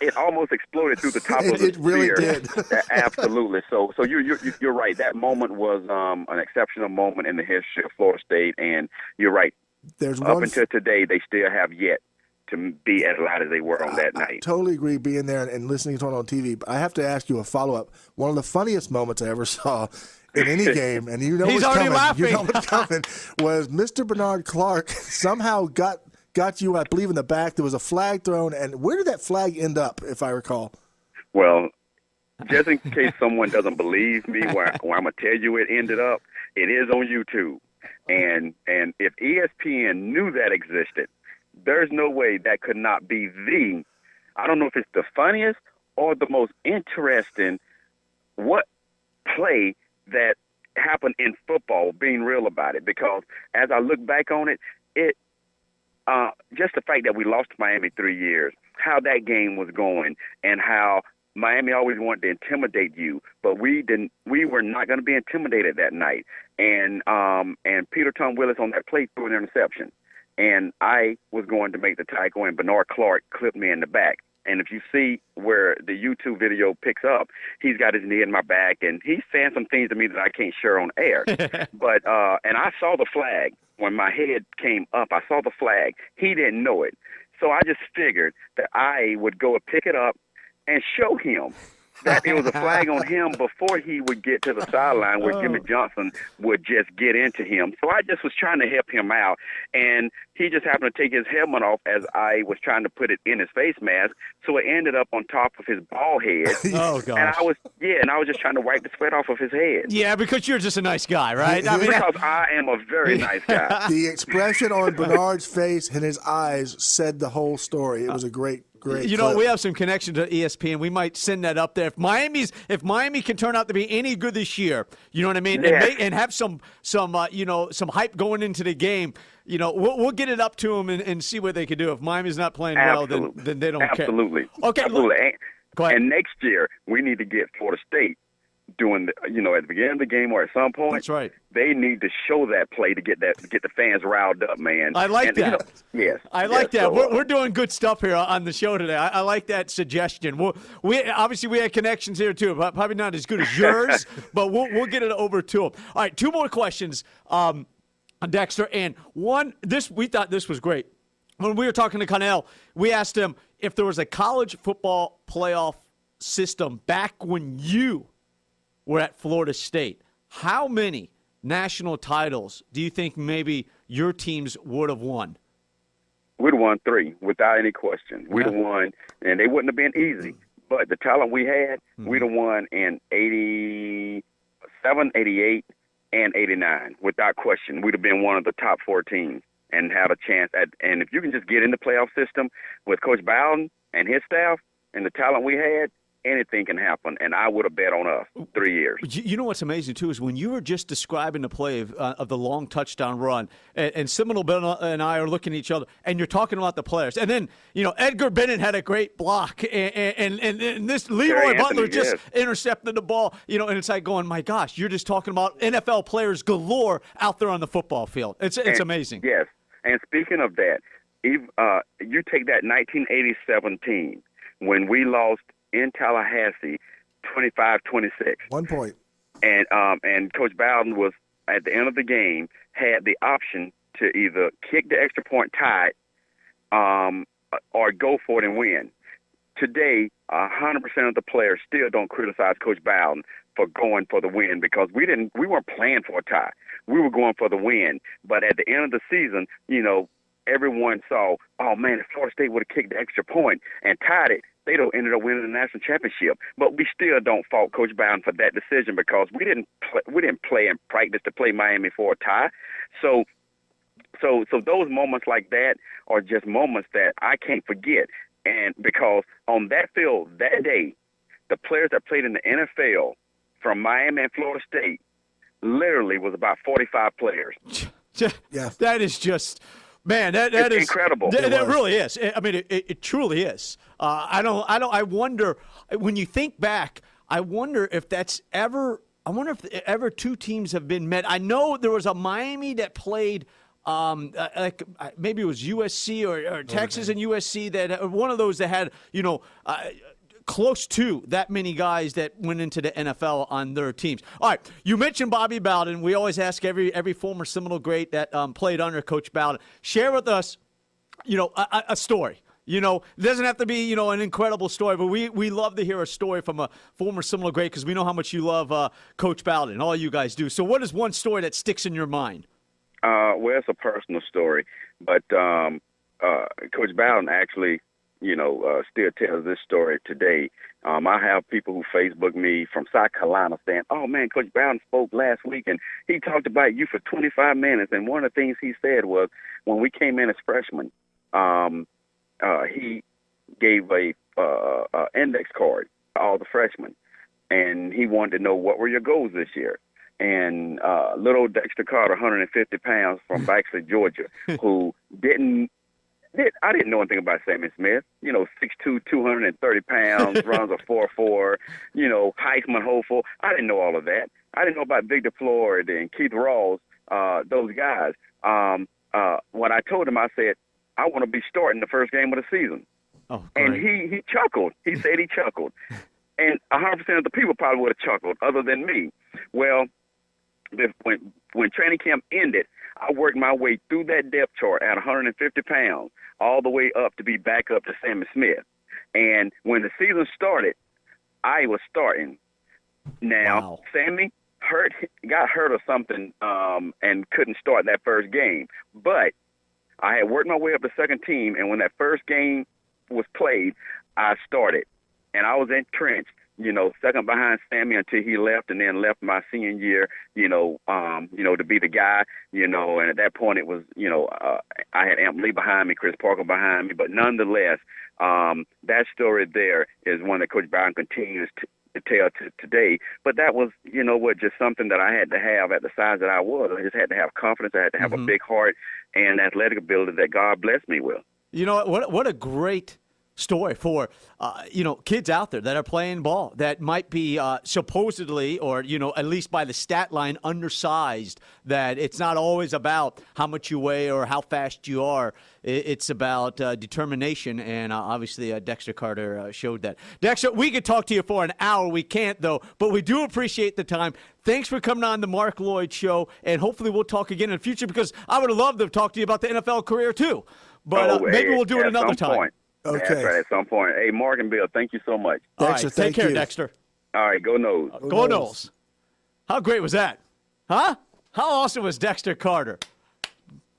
It almost exploded through the top of the spear. It really did. Absolutely. So you're right. That moment was an exceptional moment in the history of Florida State, and you're right. Up until today, they still have yet to be as loud as they were on that night. I totally agree, being there and listening to it on TV. But I have to ask you a follow-up. One of the funniest moments I ever saw in any game, and you know He's what's already coming. Laughing. You know what's coming. Was Mr. Bernard Clark somehow got you, I believe, in the back. There was a flag thrown, and where did that flag end up, if I recall? Well, just in case someone doesn't believe me, where I'm going to tell you it ended up, it is on YouTube. And if ESPN knew that existed, there's no way that could not be I don't know if it's the funniest or the most interesting play that happened in football, being real about it. Because as I look back on it, just the fact that we lost to Miami 3 years, how that game was going, and how Miami always wanted to intimidate you, but we didn't. We were not going to be intimidated that night. And Peter Tom Willis on that play threw an interception. And I was going to make the tackle, and Bernard Clark clipped me in the back. And if you see where the YouTube video picks up, he's got his knee in my back, and he's saying some things to me that I can't share on air. But and I saw the flag. When my head came up, I saw the flag. He didn't know it. So I just figured that I would go and pick it up and show him that it was a flag on him before he would get to the sideline where Jimmy Johnson would just get into him. So I just was trying to help him out, and he just happened to take his helmet off as I was trying to put it in his face mask, so it ended up on top of his bald head. Oh, gosh. And I was just trying to wipe the sweat off of his head. Yeah, because you're just a nice guy, right? Because I am a very nice guy. The expression on Bernard's face and his eyes said the whole story. It was a great clip. We have some connection to ESPN. We might send that up there. If Miami can turn out to be any good this year, you know what I mean, yeah. and have some hype going into the game, we'll get it up to them and see what they can do. If Miami's not playing well, then they don't care. Absolutely. Okay. Absolutely. Go ahead. And next year we need to get Florida State doing at the beginning of the game or at some point. That's right. They need to show that play to get the fans riled up, man. I like that. Yes. I like that. So, we're doing good stuff here on the show today. I like that suggestion. We had connections here too, but probably not as good as yours, but we'll get it over to them. All right, two more questions, on Dexter, and we thought this was great. When we were talking to Connell, we asked him if there was a college football playoff system back when you were at Florida State, how many national titles do you think maybe your teams would have won? We'd have won 3 without any question. We'd have won, and they wouldn't have been easy. But the talent we had, we'd have won in 87, 88, and 89 without question. We'd have been one of the top 4 teams and had a chance. And if you can just get in the playoff system with Coach Bowden and his staff and the talent we had, anything can happen, and I would have bet on us 3 years. You know what's amazing, too, is when you were just describing the play of the long touchdown run, and Seminole Bill and I are looking at each other, and you're talking about the players. And then, Edgar Bennett had a great block, and this Leroy Butler just intercepted the ball, and it's like going, my gosh, you're just talking about NFL players galore out there on the football field. It's amazing. Yes, and speaking of that, you take that 1987 team when we lost in Tallahassee 25-26. 1 point. And Coach Bowden was, at the end of the game, had the option to either kick the extra point, tie it, or go for it and win. Today, 100% of the players still don't criticize Coach Bowden for going for the win because we weren't playing for a tie. We were going for the win. But at the end of the season, everyone saw, oh, man, if Florida State would have kicked the extra point and tied it, they'd have ended up winning the national championship. But we still don't fault Coach Bowden for that decision because we didn't play and practice to play Miami for a tie. So those moments like that are just moments that I can't forget. And because on that field that day, the players that played in the NFL from Miami and Florida State literally was about 45 players. Yeah, that is just. Man, that is incredible. That really is. I mean, it truly is. I wonder when you think back. I wonder if that's ever. I wonder if ever two teams have been met. I know there was a Miami that played. Like maybe it was USC or Texas and USC that one of those that had close to that many guys that went into the NFL on their teams. All right, you mentioned Bobby Bowden. We always ask every former Seminole great that played under Coach Bowden, share with us, a story. It doesn't have to be, an incredible story, but we love to hear a story from a former Seminole great because we know how much you love Coach Bowden, and all you guys do. So what is one story that sticks in your mind? Well, it's a personal story, but Coach Bowden actually, still tells this story today. I have people who Facebook me from South Carolina saying, oh, man, Coach Bowden spoke last week, and he talked about you for 25 minutes. And one of the things he said was when we came in as freshmen, he gave a index card to all the freshmen, and he wanted to know what were your goals this year. And little Dexter Carter, 150 pounds from Baxley, Georgia, who I didn't know anything about Sammy Smith. 6'2", 230 pounds, runs a 4.4, Heisman hopeful. I didn't know all of that. I didn't know about Victor Floyd and Keith Rawls, those guys. When I told him, I said, I want to be starting the first game of the season. Oh, and he chuckled. He said he chuckled. And 100% of the people probably would have chuckled other than me. Well, when training camp ended, I worked my way through that depth chart at 150 pounds all the way up to be back up to Sammy Smith. And when the season started, I was starting. Now, wow. Sammy got hurt or something and couldn't start that first game. But I had worked my way up the second team, and when that first game was played, I started. And I was entrenched, second behind Sammy until he left, and then left my senior year, to be the guy, and at that point it was, I had Amp Lee behind me, Chris Parker behind me, but nonetheless, that story there is one that Coach Bowden continues to tell today. But that was, just something that I had to have at the size that I was. I just had to have confidence. I had to have a big heart and athletic ability that God blessed me with. What a great story for kids out there that are playing ball that might be supposedly, or at least by the stat line, undersized. That it's not always about how much you weigh or how fast you are. It's about determination, and obviously Dexter Carter showed that. Dexter, we could talk to you for an hour. We can't, though, but we do appreciate the time. Thanks for coming on the Marc Loyd Show, and hopefully we'll talk again in the future because I would have loved to talk to you about the NFL career too. But maybe we'll do it another time. Point. Okay. That's right, at some point. Hey, Mark and Bill, thank you so much. Dexter, all right, take care, you. Dexter. All right, go Noles. Go Noles. How great was that? Huh? How awesome was Dexter Carter?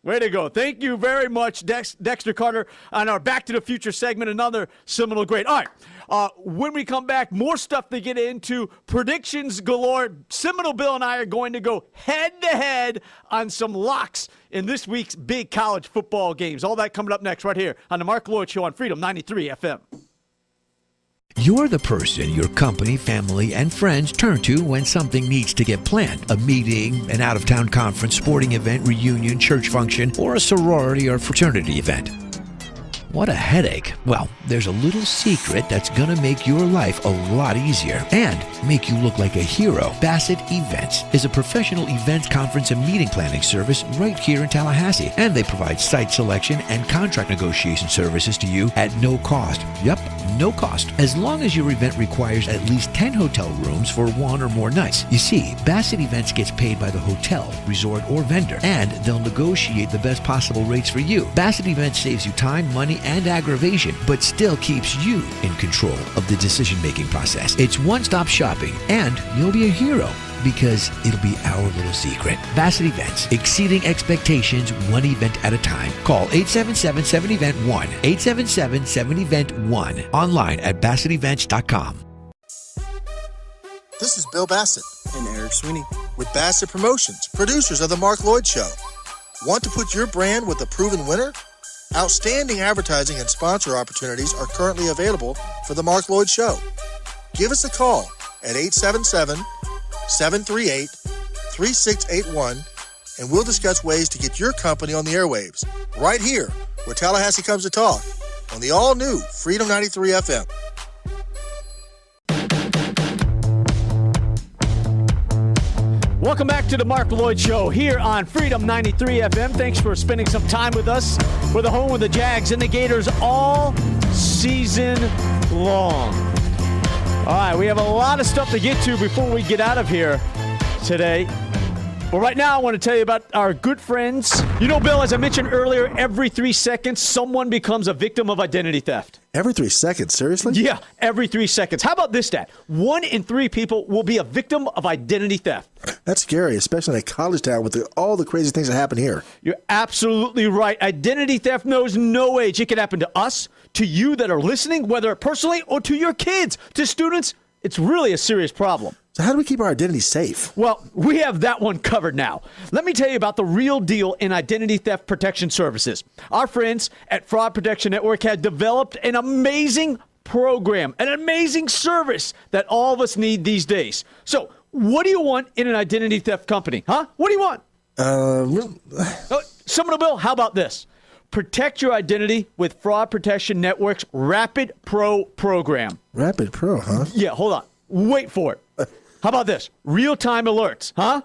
Way to go. Thank you very much, Dexter Carter, on our Back to the Future segment, another Seminole great. All right, when we come back, more stuff to get into, predictions galore. Seminole Bill and I are going to go head-to-head on some locks in this week's big college football games. All that coming up next right here on the Marc Loyd Show on Freedom 93 FM. You're the person your company, family, and friends turn to when something needs to get planned. A meeting, an out-of-town conference, sporting event, reunion, church function, or a sorority or fraternity event. What a headache. Well, there's a little secret that's going to make your life a lot easier and make you look like a hero. Bassett Events is a professional events, conference, and meeting planning service right here in Tallahassee. And they provide site selection and contract negotiation services to you at no cost. Yep, no cost. As long as your event requires at least 10 hotel rooms for one or more nights. You see, Bassett Events gets paid by the hotel, resort, or vendor, and they'll negotiate the best possible rates for you. Bassett Events saves you time, money, and aggravation, but still keeps you in control of the decision-making process. It's one-stop shopping, and you'll be a hero because it'll be our little secret. Bassett Events, exceeding expectations one event at a time. Call 877-7-EVENT-1, 877-7-EVENT-1, online at BassettEvents.com. This is Bill Bassett and Eric Sweeney with Bassett Promotions, producers of The Marc Loyd Show. Want to put your brand with a proven winner? Outstanding advertising and sponsor opportunities are currently available for The Marc Loyd Show. Give us a call at 877-738-3681, and we'll discuss ways to get your company on the airwaves, right here, where Tallahassee comes to talk, on the all-new Freedom 93 FM. Welcome back to the Marc Loyd Show here on Freedom 93 FM. Thanks for spending some time with us. We're the home of the Jags and the Gators all season long. All right, we have a lot of stuff to get to before we get out of here today. But right now, I want to tell you about our good friends. You know, Bill, as I mentioned earlier, every 3 seconds, someone becomes a victim of identity theft. Every 3 seconds? Seriously? Yeah, every 3 seconds. How about this stat? 1 in 3 people will be a victim of identity theft. That's scary, especially in a college town with all the crazy things that happen here. You're absolutely right. Identity theft knows no age. It can happen to us, to you that are listening, whether personally or to your kids, to students. It's really a serious problem. So how do we keep our identity safe? Well, we have that one covered now. Let me tell you about the real deal in identity theft protection services. Our friends at Fraud Protection Network have developed an amazing program, an amazing service that all of us need these days. So what do you want in an identity theft company? Huh? What do you want? Seminole Bill, how about this? Protect your identity with Fraud Protection Network's Rapid Pro program. Rapid Pro, huh? Yeah, hold on. Wait for it. How about this? Real-time alerts, huh?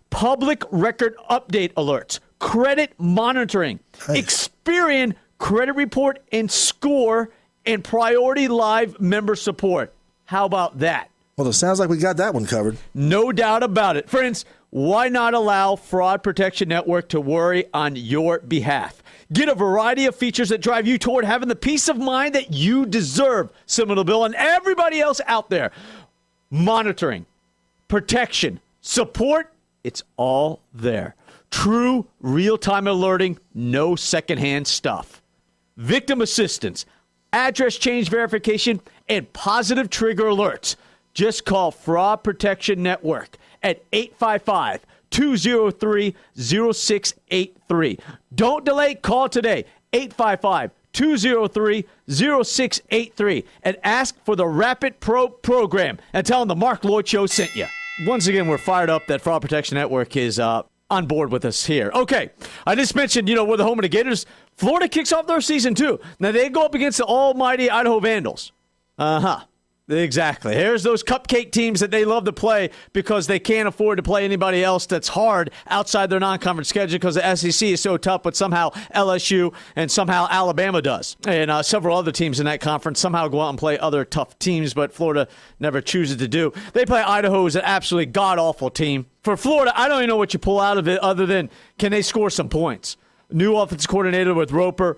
Public record update alerts, credit monitoring, Experian credit report and score, and priority live member support. How about that? Well, it sounds like we got that one covered. No doubt about it. Friends, why not allow Fraud Protection Network to worry on your behalf? Get a variety of features that drive you toward having the peace of mind that you deserve, Seminole Bill, and everybody else out there. Monitoring, protection, support, it's all there. True real-time alerting, no secondhand stuff. Victim assistance, address change verification, and positive trigger alerts. Just call Fraud Protection Network at 855-203-0683. Don't delay, call today, 855-203-0683, and ask for the Rapid Pro program and tell them the Marc Loyd Show sent you. Once again, we're fired up that Fraud Protection Network is on board with us here. Okay, I just mentioned, we're the home of the Gators. Florida kicks off their season, too. Now, they go up against the almighty Idaho Vandals. Uh-huh. Exactly. Here's those cupcake teams that they love to play because they can't afford to play anybody else that's hard outside their non-conference schedule because the SEC is so tough, but somehow LSU and somehow Alabama does. And several other teams in that conference somehow go out and play other tough teams, but Florida never chooses to do. They play Idaho, who's an absolutely god-awful team. For Florida, I don't even know what you pull out of it other than can they score some points. New offensive coordinator with Roper,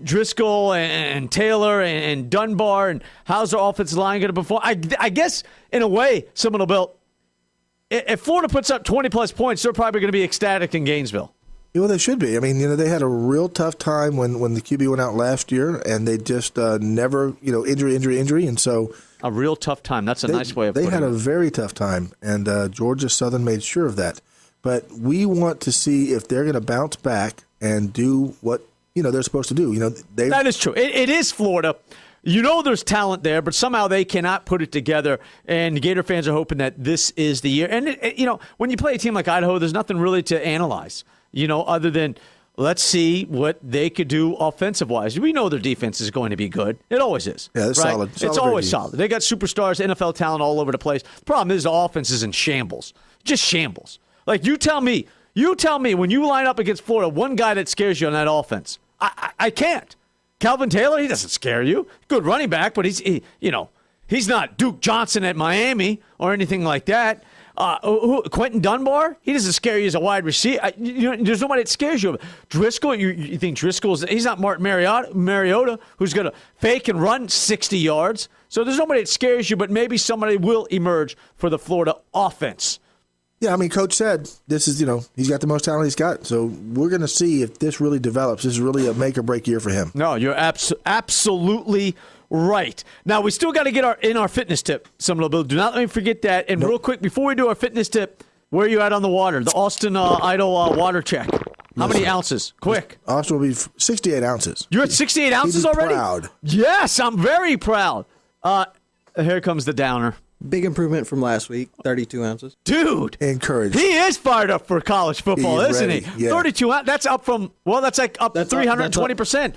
Driscoll and Taylor and Dunbar, and how's their offensive line going to perform? I guess, in a way, Seminole Bill, if Florida puts up 20-plus points, they're probably going to be ecstatic in Gainesville. Yeah, well, they should be. I mean, they had a real tough time when the QB went out last year, and they just never, injury, and so a real tough time. That's a nice way of putting it. They had a very tough time, and Georgia Southern made sure of that. But we want to see if they're going to bounce back and do what they're supposed to do. That is true. It is Florida. You know there's talent there, but somehow they cannot put it together, and the Gator fans are hoping that this is the year. And, when you play a team like Idaho, there's nothing really to analyze, other than let's see what they could do offensive-wise. We know their defense is going to be good. It always is. Yeah, it's right? solid. It's always solid. They got superstars, NFL talent all over the place. The problem is the offense is in shambles. Just shambles. Like, you tell me when you line up against Florida, one guy that scares you on that offense. I can't. Calvin Taylor, he doesn't scare you. Good running back, but he's not Duke Johnson at Miami or anything like that. Quentin Dunbar, he doesn't scare you as a wide receiver. There's nobody that scares you. Driscoll, you think he's not Martin Mariota, who's going to fake and run 60 yards. So there's nobody that scares you, but maybe somebody will emerge for the Florida offense. Yeah, I mean, Coach said this is, he's got the most talent he's got. So we're going to see if this really develops. This is really a make-or-break year for him. No, you're absolutely right. Now, we still got to get our fitness tip, Bill. Do not let me forget that. And real quick, before we do our fitness tip, where are you at on the water? The Austin Idol water check. How many ounces? Quick. Austin will be 68 ounces. You're at 68 ounces already? Proud. Yes, I'm very proud. Here comes the downer. Big improvement from last week, 32 ounces. Dude. Encouraged. He is fired up for college football, isn't ready. he? Yeah. 32 ounces. That's up from, that's 320%.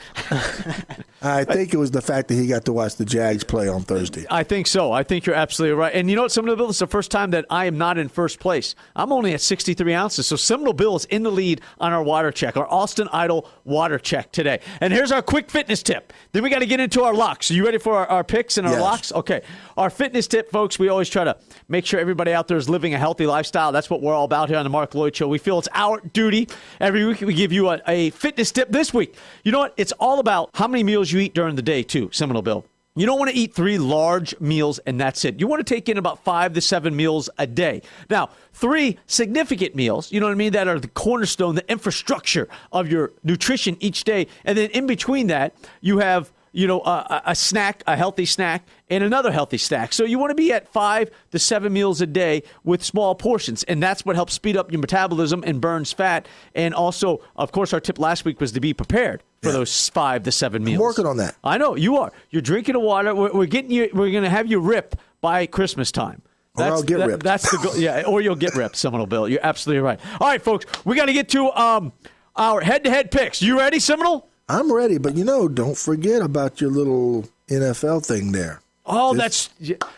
I think it was the fact that he got to watch the Jags play on Thursday. I think so. I think you're absolutely right. And you know what, Seminole Bill? It's the first time that I am not in first place. I'm only at 63 ounces. So Seminole Bill is in the lead on our water check, our Austin Idol water check today. And here's our quick fitness tip. Then we got to get into our locks. Are you ready for our picks and our locks? Okay. Our fitness tip, folks, we always try to make sure everybody out there is living a healthy lifestyle. That's what we're all about here on the Marc Loyd Show. We feel it's our duty. Every week we give you a fitness tip. This week, you know what? It's all about how many meals you eat during the day, too, Seminole Bill. You don't want to eat 3 large meals and that's it. You want to take in about 5 to 7 meals a day. Now, 3 significant meals, you know what I mean, that are the cornerstone, the infrastructure of your nutrition each day. And then in between that, you have a snack, a healthy snack, and another healthy snack. So you want to be at 5 to 7 meals a day with small portions, and that's what helps speed up your metabolism and burns fat. And also, of course, our tip last week was to be prepared for those 5 to 7 meals. I'm working on that. I know you are. You're drinking the water. We're getting you. We're going to have you ripped by Christmas time. Or I'll get ripped. That's the goal. Yeah, or you'll get ripped, Seminole Bill. You're absolutely right. All right, folks, we got to get to our head-to-head picks. You ready, Seminole? I'm ready, but don't forget about your little NFL thing there. Oh, that's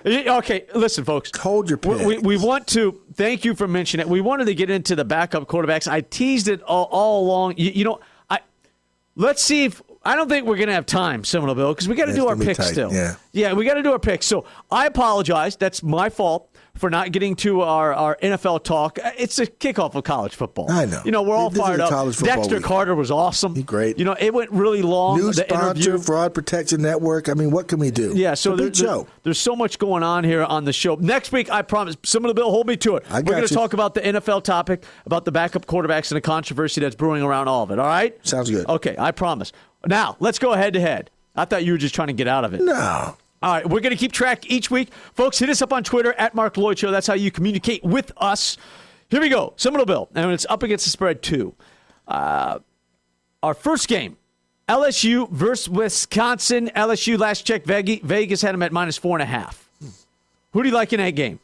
okay. Listen, folks. Hold your picks. We want to thank you for mentioning it. We wanted to get into the backup quarterbacks. I teased it all along. Let's see if I don't think we're going to have time, Seminole Bill, because we got to do our picks still. Yeah, we got to do our picks. So I apologize. That's my fault for not getting to our NFL talk. It's a kickoff of college football. I know. We're all fired up. Dexter Carter was awesome. He's great. It went really long. New the sponsor, interview. Fraud Protection Network. I mean, what can we do? Yeah, so there's so much going on here on the show. Next week, I promise, Seminole Bill, hold me to it. We're going to talk about the NFL topic, about the backup quarterbacks and the controversy that's brewing around all of it. All right? Sounds good. Okay, I promise. Now, let's go head-to-head. I thought you were just trying to get out of it. No. All right, we're going to keep track each week. Folks, hit us up on Twitter, at Marc Loyd Show. That's how you communicate with us. Here we go. Seminole Bill, and it's up against the spread, too. Our first game, LSU versus Wisconsin. LSU, last check, Vegas had them at -4.5. Who do you like in that game?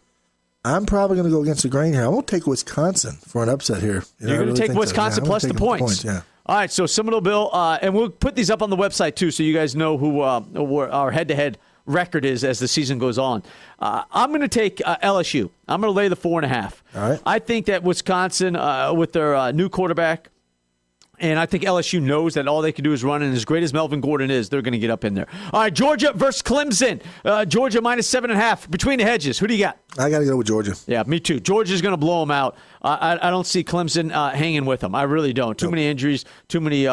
I'm probably going to go against the grain here. I'm going to take Wisconsin for an upset here. You're going to take Wisconsin plus the points. Yeah. All right, so Seminole Bill, and we'll put these up on the website, too, so you guys know who our head-to-head record is as the season goes on. I'm going to take LSU. I'm going to lay the 4.5. All right. I think that Wisconsin, with their new quarterback, and I think LSU knows that all they can do is run, and as great as Melvin Gordon is, they're going to get up in there. All right, Georgia versus Clemson. Georgia -7.5. Between the hedges, who do you got? I got to go with Georgia. Yeah, me too. Georgia's going to blow them out. I don't see Clemson hanging with them. I really don't. Too many injuries, too many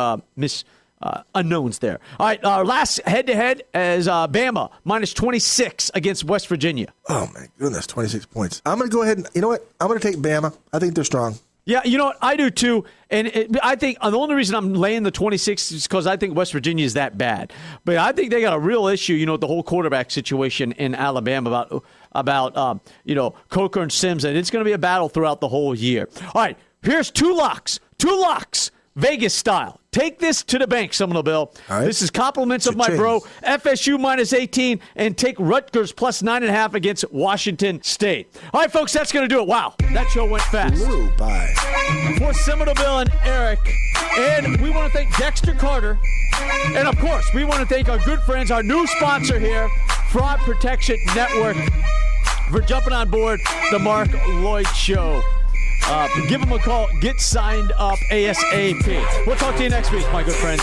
unknowns there. All right, our last head-to-head is Bama -26 against West Virginia. Oh, my goodness, 26 points. I'm going to go ahead and, you know what? I'm going to take Bama. I think they're strong. Yeah, you know what? I do too. And I think the only reason I'm laying the 26 is because I think West Virginia is that bad. But I think they got a real issue, the whole quarterback situation in Alabama about Coker and Sims, and it's going to be a battle throughout the whole year. All right, here's two locks, Vegas style. Take this to the bank, Seminole Bill. All right. This is compliments of my Cha-ching. bro. FSU minus 18 and take Rutgers plus 9.5 against Washington State. All right, folks, that's going to do it. Wow, that show went fast. Ooh, bye. For Seminole Bill and Eric, and we want to thank Dexter Carter. And, of course, we want to thank our good friends, our new sponsor here, Fraud Protection Network, for jumping on board the Marc Loyd Show. Give them a call. Get signed up ASAP. We'll talk to you next week, my good friends.